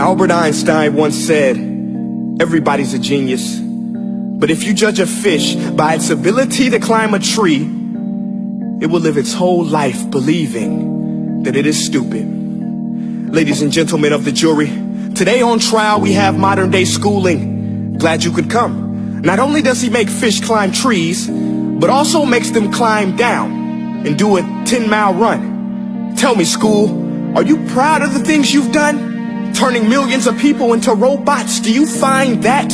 Albert Einstein once said, everybody's a genius. But if you judge a fish by its ability to climb a tree, it will live its whole life believing that it is stupid. Ladies and gentlemen of the jury, today on trial we have modern day schooling. Glad you could come. Not only does he make fish climb trees, but also makes them climb down and do a 10-mile run. Tell me, school, are you proud of the things you've done? Turning millions of people into robots, do you find that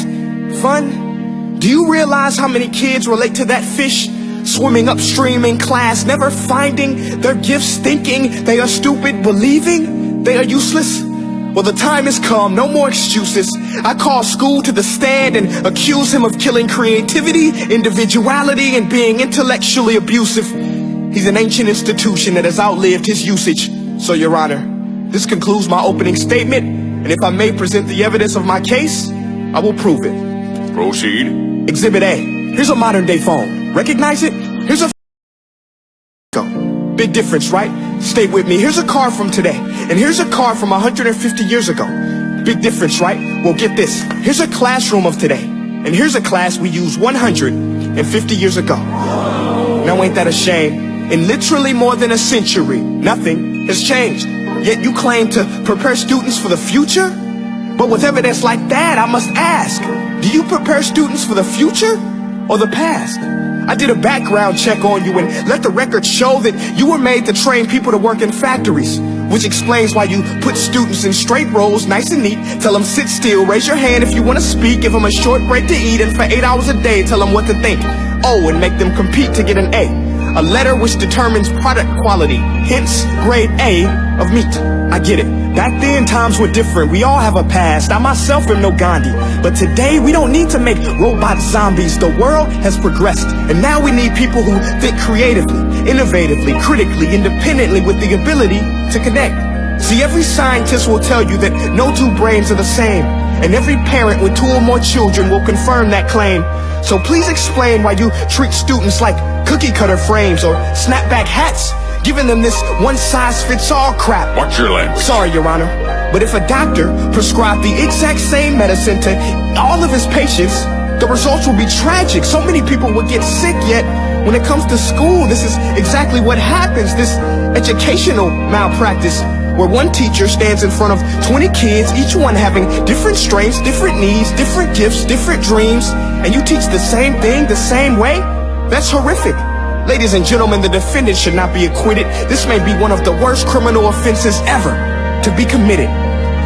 fun? Do you realize how many kids relate to that fish? Swimming upstream in class, never finding their gifts, thinking they are stupid, believing they are useless? Well, the time has come, no more excuses. I call school to the stand and accuse him of killing creativity, individuality, and being intellectually abusive. He's an ancient institution that has outlived his usage. So, Your Honor, this concludes my opening statement, and if I may present the evidence of my case, I will prove it. Proceed. Exhibit A. Here's a modern day phone. Recognize it? Here's a big difference, right? Stay with me. Here's a car from today, and here's a car from 150 years ago. Big difference, right? Well, get this. Here's a classroom of today, and here's a class we used 150 years ago. Now, ain't that a shame? In literally more than a century, nothing has changed. Yet you claim to prepare students for the future? But with evidence like that, I must ask, do you prepare students for the future or the past? I did a background check on you and let the record show that you were made to train people to work in factories, which explains why you put students in straight rows, nice and neat, tell them sit still, raise your hand if you want to speak, give them a short break to eat, and for 8 hours a day tell them what to think. Oh, and make them compete to get an A letter which determines product quality, hence grade A of meat. I get it. Back then, times were different. We all have a past. I myself am no Gandhi. But today, we don't need to make robot zombies. The world has progressed. And now we need people who think creatively, innovatively, critically, independently, with the ability to connect. See, every scientist will tell you that no two brains are the same. And every parent with 2 or more children will confirm that claim. So please explain why you treat students like cookie cutter frames or snapback hats, giving them this one-size-fits-all crap. Watch your language. Sorry, Your Honor, but if a doctor prescribed the exact same medicine to all of his patients, the results will be tragic. So many people will get sick, yet when it comes to school, this is exactly what happens, this educational malpractice, where one teacher stands in front of 20 kids, each one having different strengths, different needs, different gifts, different dreams, and you teach the same thing the same way? That's horrific. Ladies and gentlemen, the defendant should not be acquitted. This may be one of the worst criminal offenses ever to be committed.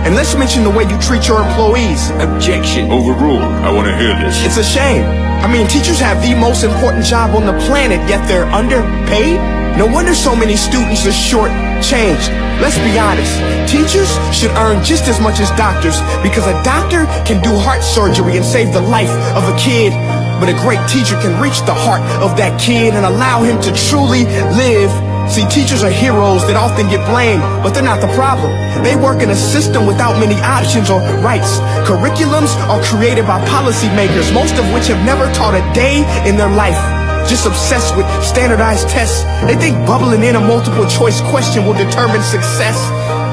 And let's mention the way you treat your employees. Objection. Overruled. I want to hear this. It's a shame. I mean, teachers have the most important job on the planet, yet they're underpaid? No wonder so many students are short-changed. Let's be honest. Teachers should earn just as much as doctors, because a doctor can do heart surgery and save the life of a kid. But a great teacher can reach the heart of that kid and allow him to truly live. See, teachers are heroes that often get blamed, but they're not the problem. They work in a system without many options or rights. Curriculums are created by policymakers, most of which have never taught a day in their life. Just obsessed with standardized tests. They think bubbling in a multiple choice question will determine success.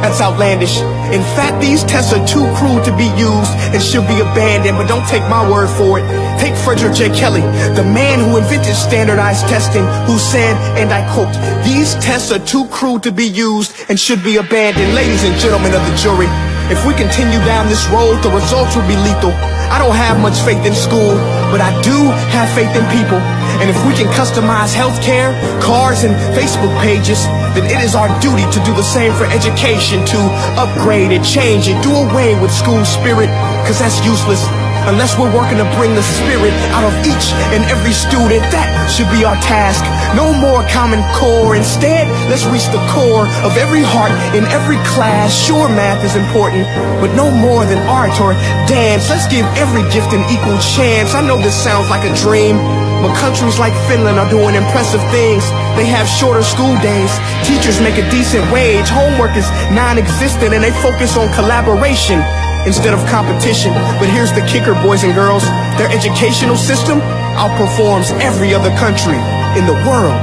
That's outlandish. In fact, these tests are too cruel to be used and should be abandoned, but don't take my word for it. Take Frederick J. Kelly, the man who invented standardized testing, who said, and I quote, "These tests are too cruel to be used and should be abandoned." Ladies and gentlemen of the jury, if we continue down this road, the results will be lethal. I don't have much faith in school, but I do have faith in people. And if we can customize healthcare, cars, and Facebook pages, then it is our duty to do the same for education, to upgrade it, change it, do away with school spirit, because that's useless. Unless we're working to bring the spirit out of each and every student, that should be our task. No more Common Core. Instead, let's reach the core of every heart in every class. Sure, math is important, but no more than art or dance. Let's give every gift an equal chance. I know this sounds like a dream, but countries like Finland are doing impressive things. They have shorter school days. Teachers make a decent wage. Homework is non-existent, and they focus on collaboration instead of competition. But here's the kicker, boys and girls. Their educational system outperforms every other country in the world.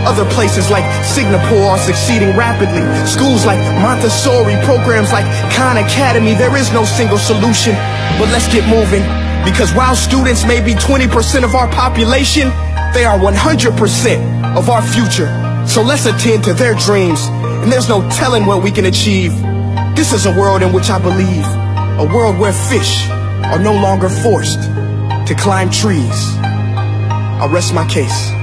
Other places like Singapore are succeeding rapidly. Schools like Montessori, programs like Khan Academy, there is no single solution. But let's get moving, because while students may be 20% of our population, they are 100% of our future. So let's attend to their dreams, and there's no telling what we can achieve. This is a world in which I believe, a world where fish are no longer forced to climb trees. I'll rest my case.